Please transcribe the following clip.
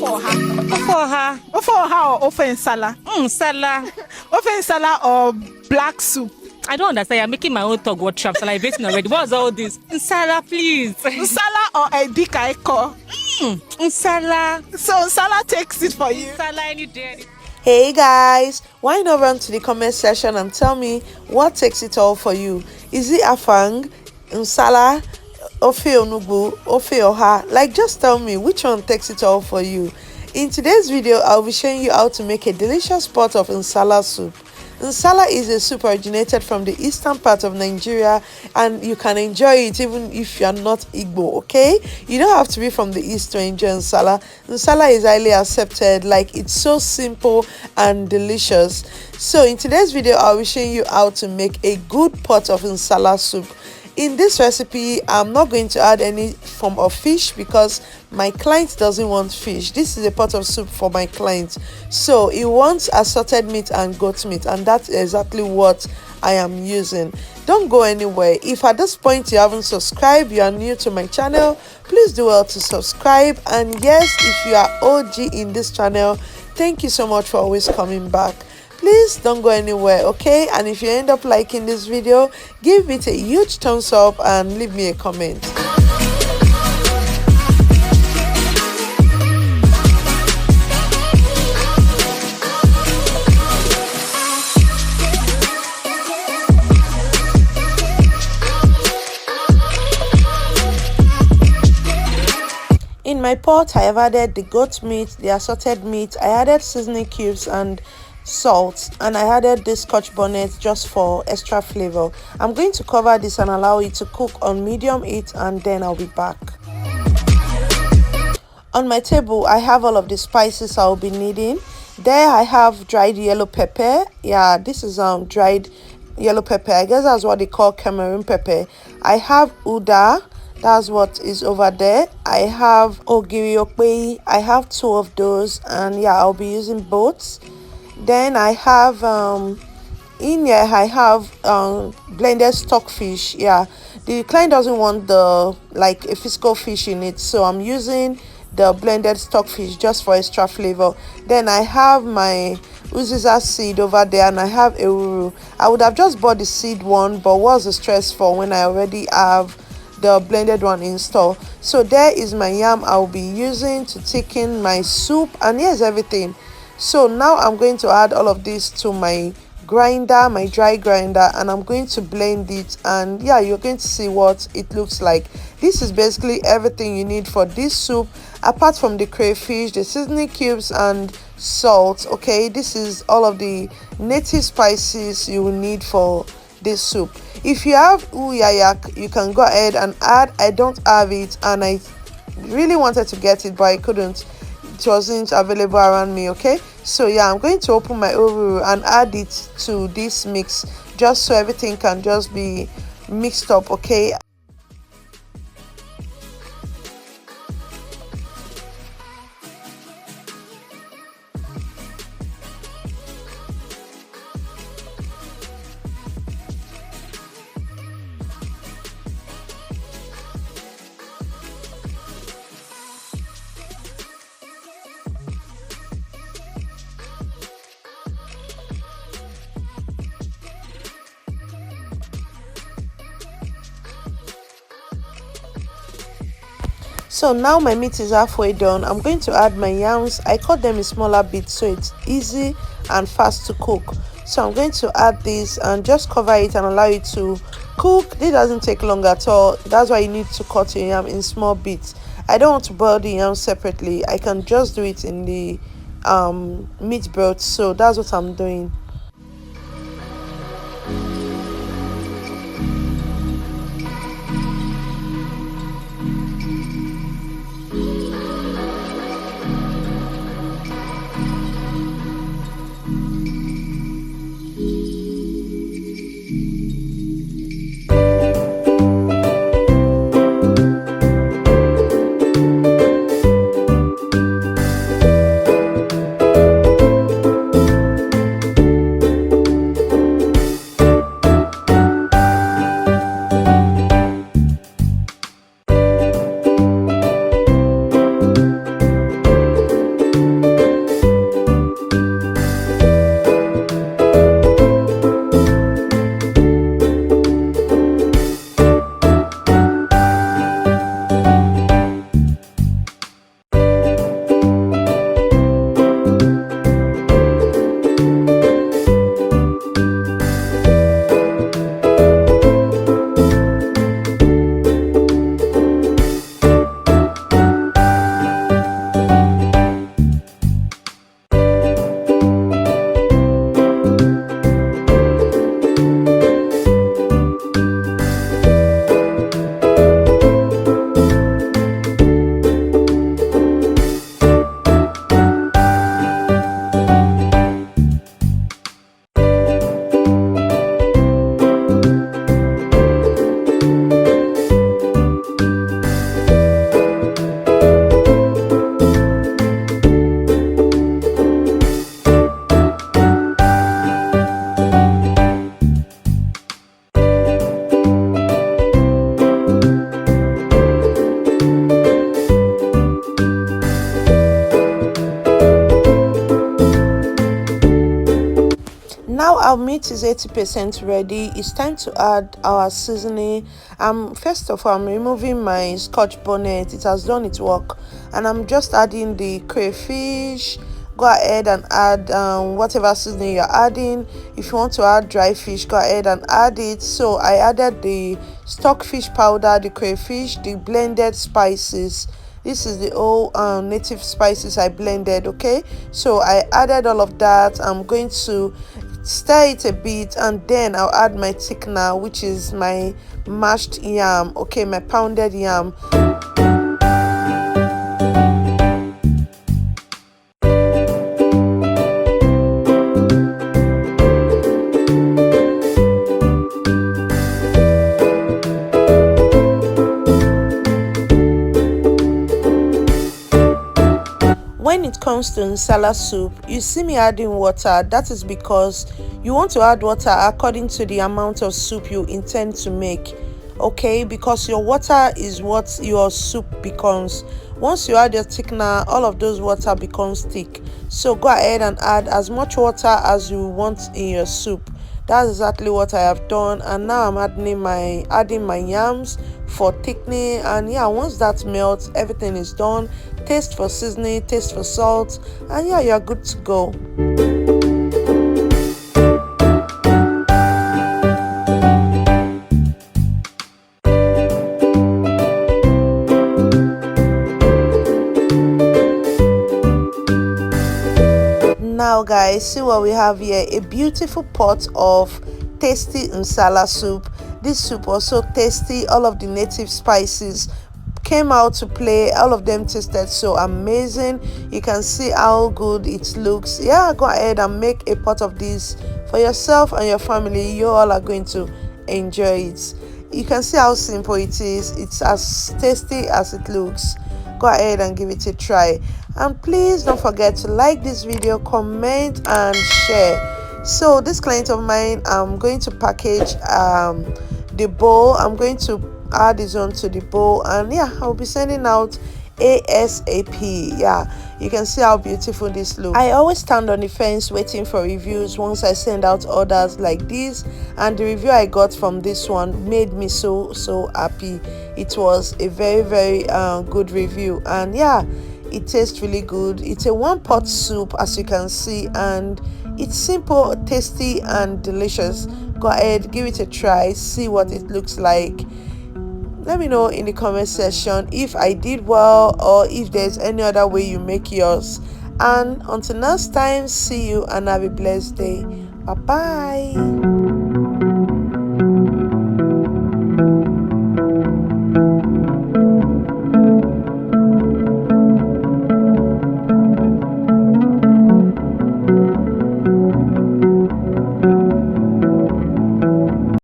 Ofoha. Ofoha or ofe nsala? Nsala. Ofe nsala or black soup? I don't understand. You're making my own talk what traps salivating already. What's all this? Nsala, please. Nsala or edika eko? Nsala. So nsala takes it for you. Nsala any day. Hey guys, why not run to the comment section and tell me what takes it all for you? Is it afang, nsala, ofe onugbu, ofe oha? Like, just tell me which one takes it all for you. In today's video, I'll be showing you how to make a delicious pot of nsala soup. Nsala is a soup originated from the eastern part of Nigeria, and you can enjoy it even if you are not Igbo, okay? You don't have to be from the east to enjoy nsala. Nsala is highly accepted, like it's so simple and delicious. So in today's video, I'll be showing you how to make a good pot of nsala soup. In this recipe, I'm not going to add any form of fish because my client doesn't want fish. This is a pot of soup for my client, so he wants assorted meat and goat meat, and that's exactly what I am using. Don't go anywhere. If at this point you haven't subscribed, you are new to my channel, please do well to subscribe. And yes, if you are OG in this channel, thank you so much for always coming back. Please don't go anywhere, okay? And if you end up liking this video, give it a huge thumbs up and leave me a comment. In my pot, I have added the goat meat, the assorted meat, I added seasoning cubes and salt, and I added this scotch bonnet just for extra flavor. I'm going to cover this and allow it to cook on medium heat, and then I'll be back. On my table, I have all of the spices I'll be needing. There I have dried yellow pepper. Yeah, this is dried yellow pepper. I guess that's what they call Cameroon pepper. I have uda. That's what is over there. I have ogiri okpei. I have 2 of those, and yeah, I'll be using both. Then I have in here I have blended stockfish. Yeah, the client doesn't want the like a physical fish in it, so I'm using the blended stockfish just for extra flavor. Then I have my uziza seed over there, and I have ewuro. I would have just bought the seed one, but what's the stress for when I already have the blended one in store? So there is my yam I'll be using to thicken my soup, and here's everything. So now I'm going to add all of this to my grinder, my dry grinder, and I'm going to blend it, and yeah, you're going to see what it looks like. This is basically everything you need for this soup, apart from the crayfish, the seasoning cubes and salt. Okay, this is all of the native spices you will need for this soup. If you have uyayak, you can go ahead and add. I don't have it, and I really wanted to get it, but I couldn't. It wasn't available around me. Okay, so yeah, I'm going to open my ewuro and add it to this mix just so everything can just be mixed up. Okay. So now my meat is halfway done. I'm going to add my yams. I cut them in smaller bits so it's easy and fast to cook. So I'm going to add this and just cover it and allow it to cook. This doesn't take long at all. That's why you need to cut your yam in small bits. I don't want to boil the yam separately. I can just do it in the meat broth. So that's what I'm doing. our meat is 80% ready, it's time to add our seasoning. First of all, I'm removing my scotch bonnet. It has done its work, and I'm just adding the crayfish. Go ahead and add whatever seasoning you're adding. If you want to add dry fish, go ahead and add it. So I added the stockfish powder, the crayfish, the blended spices. This is the old native spices I blended. Okay, so I added all of that. I'm going to stir it a bit, and then I'll add my thickener, which is my mashed yam. Okay, my pounded yam. When it comes to nsala soup, you see me adding water. That is because you want to add water according to the amount of soup you intend to make. Okay, because your water is what your soup becomes. Once you add your thickener, all of those water becomes thick. So go ahead and add as much water as you want in your soup. That's exactly what I have done, and now I'm adding my yams for thickening. And yeah, once that melts, everything is done. Taste for seasoning, taste for salt, and yeah, you're good to go. Now guys, see what we have here, a beautiful pot of tasty nsala soup. This soup was so tasty. All of the native spices came out to play. All of them tasted so amazing. You can see how good it looks. Yeah, go ahead and make a pot of this for yourself and your family. You all are going to enjoy it. You can see how simple it is. It's as tasty as it looks. Go ahead and give it a try, and please don't forget to like this video, comment and share. So this client of mine, I'm going to package the bowl. I'm going to add this onto the bowl, and yeah, I'll be sending out ASAP. Yeah, you can see how beautiful this looks. I always stand on the fence waiting for reviews once I send out orders like this, and the review I got from this one made me so happy. It was a very good review, and yeah, it tastes really good. It's a one-pot soup, as you can see, and it's simple, tasty and delicious. Go ahead, give it a try, see what it looks like. Let me know in the comment section if I did well, or if there's any other way you make yours. And until next time, see you and have a blessed day. Bye bye.